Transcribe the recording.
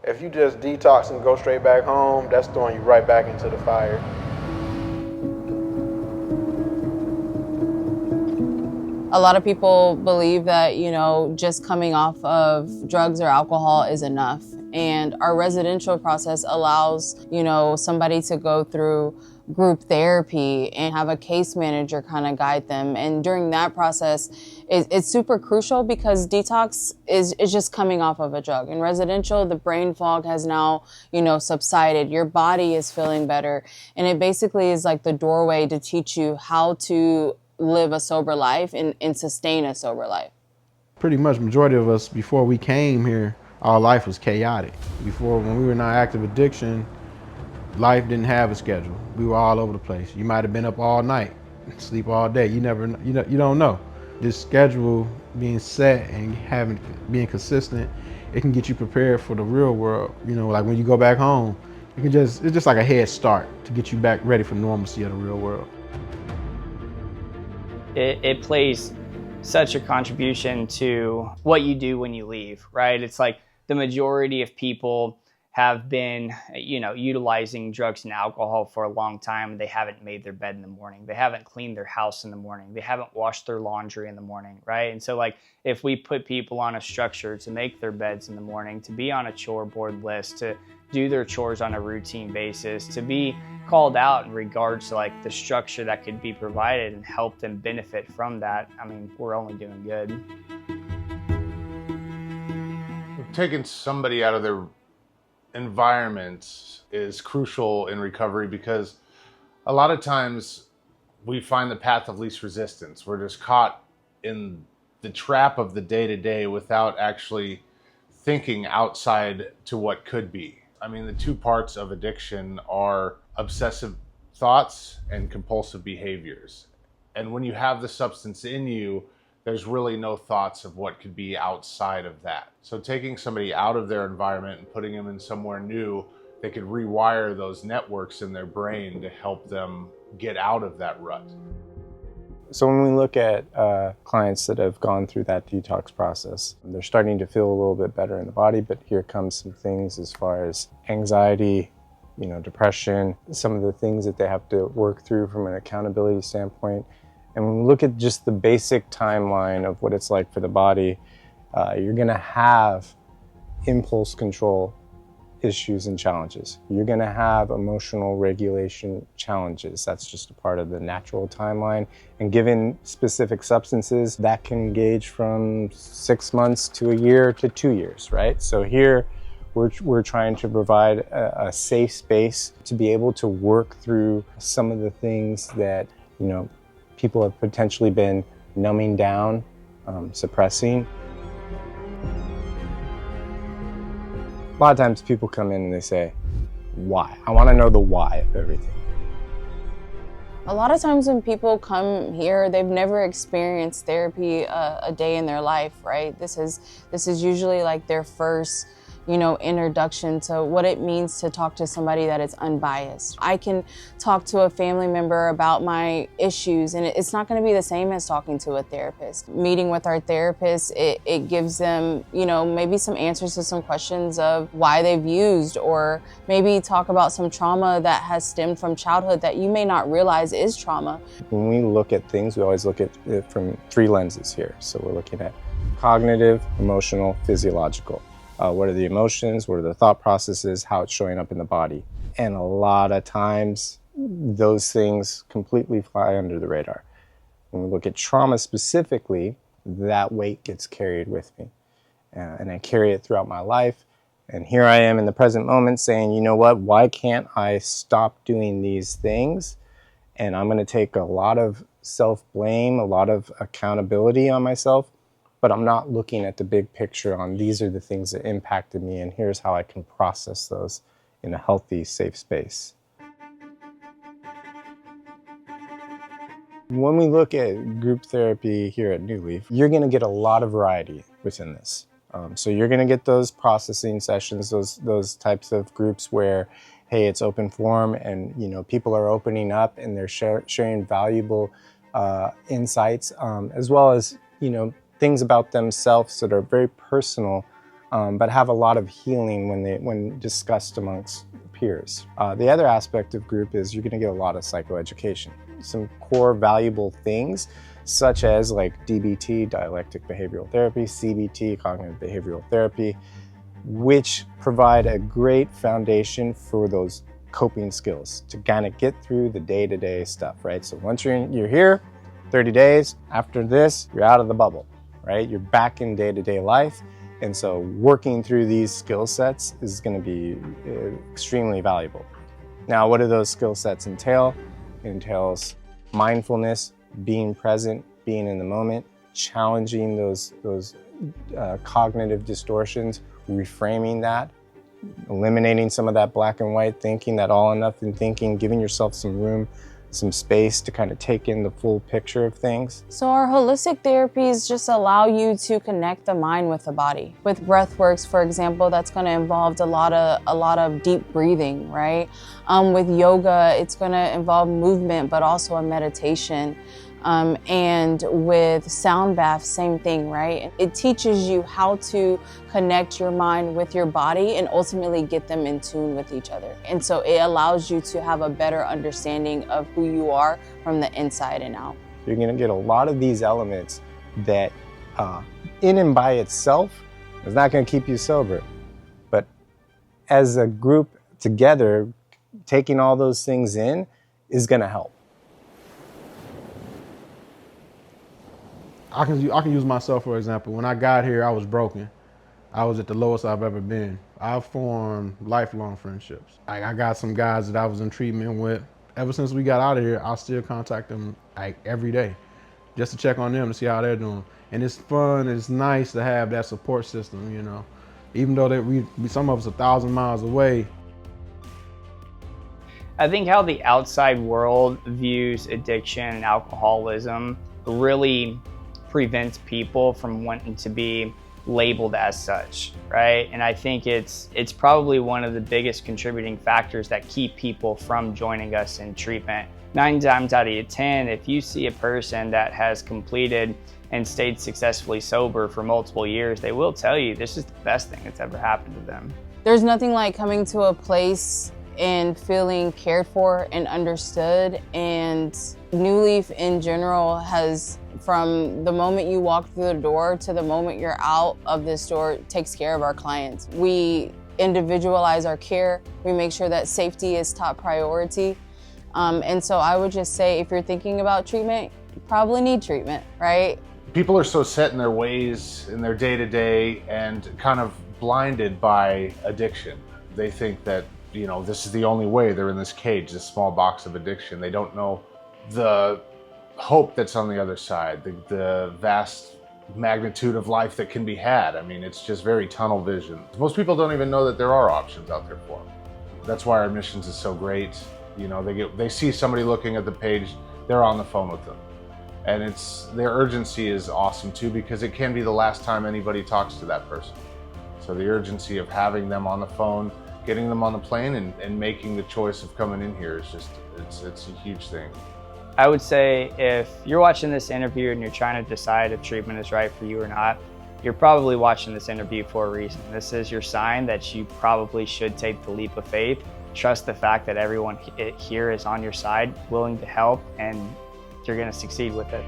If you just detox and go straight back home, that's throwing you right back into the fire. A lot of people believe that, just coming off of drugs or alcohol is enough. And our residential process allows, somebody to go through group therapy and have a case manager kind of guide them. And during that process, it's super crucial because detox is just coming off of a drug. In residential, the brain fog has now, subsided. Your body is feeling better. And it basically is like the doorway to teach you how to live a sober life and sustain a sober life. Pretty much majority of us, before we came here, our life was chaotic. Before, when we were in our active addiction, life didn't have a schedule. We were all over the place. You might have been up all night, sleep all day. You don't know. This schedule being set and being consistent, it can get you prepared for the real world. Like when you go back home, it's just like a head start to get you back ready for normalcy of the real world. It plays such a contribution to what you do when you leave, right? It's like the majority of people have been, utilizing drugs and alcohol for a long time. They haven't made their bed in the morning. They haven't cleaned their house in the morning. They haven't washed their laundry in the morning, right? And so like if we put people on a structure to make their beds in the morning, to be on a chore board list, to do their chores on a routine basis, to be called out in regards to like the structure that could be provided and help them benefit from that, I mean, we're only doing good. Taking somebody out of their environment is crucial in recovery because a lot of times we find the path of least resistance. We're just caught in the trap of the day-to-day without actually thinking outside to what could be. I mean, the two parts of addiction are obsessive thoughts and compulsive behaviors. And when you have the substance in you, there's really no thoughts of what could be outside of that. So taking somebody out of their environment and putting them in somewhere new, they could rewire those networks in their brain to help them get out of that rut. So when we look at clients that have gone through that detox process, they're starting to feel a little bit better in the body, but here comes some things as far as anxiety, depression, some of the things that they have to work through from an accountability standpoint. And when we look at just the basic timeline of what it's like for the body, you're gonna have impulse control issues and challenges. You're gonna have emotional regulation challenges. That's just a part of the natural timeline. And given specific substances, that can gauge from 6 months to a year to 2 years, right? So here, we're trying to provide a safe space to be able to work through some of the things that, people have potentially been numbing down, suppressing. A lot of times people come in and they say, why? I want to know the why of everything. A lot of times when people come here, they've never experienced therapy a day in their life, right? This is usually like their first, introduction to what it means to talk to somebody that is unbiased. I can talk to a family member about my issues, and it's not going to be the same as talking to a therapist. Meeting with our therapist, it gives them, maybe some answers to some questions of why they've used, or maybe talk about some trauma that has stemmed from childhood that you may not realize is trauma. When we look at things, we always look at it from 3 lenses here. So we're looking at cognitive, emotional, physiological. What are the emotions? What are the thought processes? How it's showing up in the body? And a lot of times, those things completely fly under the radar. When we look at trauma specifically, that weight gets carried with me. And I carry it throughout my life. And here I am in the present moment saying, you know what? Why can't I stop doing these things? And I'm going to take a lot of self-blame, a lot of accountability on myself. But I'm not looking at the big picture on these are the things that impacted me and here's how I can process those in a healthy, safe space. When we look at group therapy here at New Leaf, you're going to get a lot of variety within this. So you're going to get those processing sessions, those types of groups where, hey, it's open forum and people are opening up and they're sharing valuable insights, as well as things about themselves that are very personal but have a lot of healing when discussed amongst peers. The other aspect of group is you're going to get a lot of psychoeducation. Some core valuable things such as like DBT, dialectic behavioral therapy, CBT, cognitive behavioral therapy, which provide a great foundation for those coping skills to kind of get through the day-to-day stuff, right? So once you're here, 30 days, after this, you're out of the bubble, right? You're back in day-to-day life. And so working through these skill sets is going to be extremely valuable. Now, what do those skill sets entail? It entails mindfulness, being present, being in the moment, challenging those cognitive distortions, reframing that, eliminating some of that black and white thinking, that all or nothing thinking, giving yourself some room, some space to kind of take in the full picture of things. So our holistic therapies just allow you to connect the mind with the body. With breathworks, for example, that's going to involve a lot of deep breathing, right? With yoga, it's going to involve movement, but also a meditation. And with sound baths, same thing, right? It teaches you how to connect your mind with your body and ultimately get them in tune with each other. And so it allows you to have a better understanding of who you are from the inside and out. You're going to get a lot of these elements that in and by itself is not going to keep you sober. But as a group together, taking all those things in is going to help. I can use myself for example. When I got here, I was broken. I was at the lowest I've ever been. I've formed lifelong friendships. I got some guys that I was in treatment with. Ever since we got out of here, I still contact them like every day, just to check on them to see how they're doing. And it's fun. It's nice to have that support system, you know. Even though some of us 1,000 miles away. I think how the outside world views addiction and alcoholism really prevents people from wanting to be labeled as such, right? And I think it's probably one of the biggest contributing factors that keep people from joining us in treatment. 9 times out of 10, if you see a person that has completed and stayed successfully sober for multiple years, they will tell you this is the best thing that's ever happened to them. There's nothing like coming to a place and feeling cared for and understood. And New Leaf in general has, from the moment you walk through the door to the moment you're out of this door, takes care of our clients. We individualize our care. We make sure that safety is top priority. And so I would just say, if you're thinking about treatment, you probably need treatment, right? People are so set in their ways, in their day-to-day, and kind of blinded by addiction. They think that, you know, this is the only way. They're in this cage, this small box of addiction. They don't know the hope that's on the other side, the vast magnitude of life that can be had. I mean, it's just very tunnel vision. Most people don't even know that there are options out there for them. That's why our missions is so great. You know, they see somebody looking at the page, they're on the phone with them. And their urgency is awesome too, because it can be the last time anybody talks to that person. So the urgency of having them on the phone, getting them on the plane, and making the choice of coming in here is just, it's a huge thing. I would say if you're watching this interview and you're trying to decide if treatment is right for you or not, you're probably watching this interview for a reason. This is your sign that you probably should take the leap of faith. Trust the fact that everyone here is on your side, willing to help, and you're going to succeed with it.